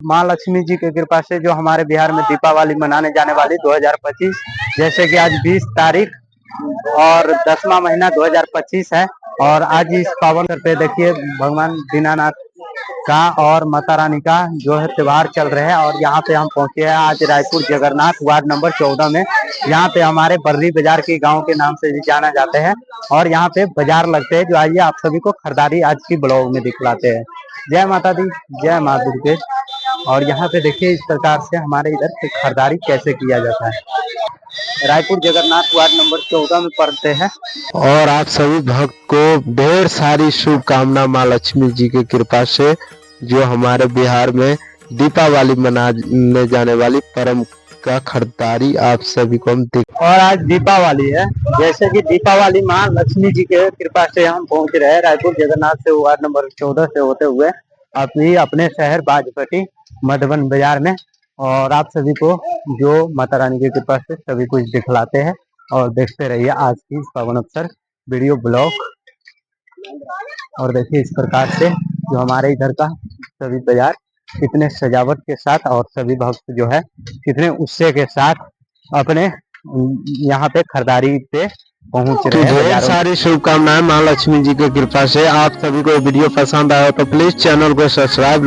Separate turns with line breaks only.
माँ लक्ष्मी जी की कृपा से जो हमारे बिहार में दीपावली मनाने जाने वाली 2025, जैसे कि आज 20 तारीख और 10वां महीना 2025 है। और आज इस पावन अवसर पे देखिए भगवान दीनानाथ का और माता रानी का जो है त्योहार चल रहे हैं। और यहाँ पे हम पहुंचे हैं आज रायपुर जगन्नाथ वार्ड नंबर 14 में। यहाँ पे हमारे बर्री बाजार के गांव के नाम से भी जाना जाते हैं। और यहाँ पे बाजार लगते हैं, जो आइए आप सभी को खरीदारी आज की ब्लॉग में दिखलाते हैं। जय माता दी, जय माँ दुर्गे। और यहाँ पे देखिए इस प्रकार से हमारे इधर से खरीदारी कैसे किया जाता है। रायपुर जगन्नाथ वार्ड नंबर 14 में पड़ते हैं।
और आप सभी भक्त को ढेर सारी शुभकामना माँ लक्ष्मी जी की कृपा से, जो हमारे बिहार में दीपावली मनाने जाने वाली परम का खरीदारी आप सभी को हम
और आज दीपावली है, जैसे कि दीपावली माँ लक्ष्मी जी के कृपा से हम पहुंच रहे हैं रायपुर जगन्नाथ से वार्ड नंबर 14 से होते हुए अभी अपने शहर बाजपट्टी मधुबन बाजार में। और आप सभी को जो माता रानी की कृपा से सभी कुछ दिखलाते हैं और देखते रहिए आज की इस पावन अवसर वीडियो ब्लॉग। और देखिए इस प्रकार से जो हमारे इधर का सभी बाजार कितने सजावट के साथ और सभी भक्त जो है कितने उत्साह के साथ अपने यहाँ पे खरीदारी पे पहुंच रहे हैं।
ढेर सारी शुभकामनाएं माँ लक्ष्मी जी की कृपा से। आप सभी को वीडियो पसंद आया तो प्लीज चैनल को सब्सक्राइब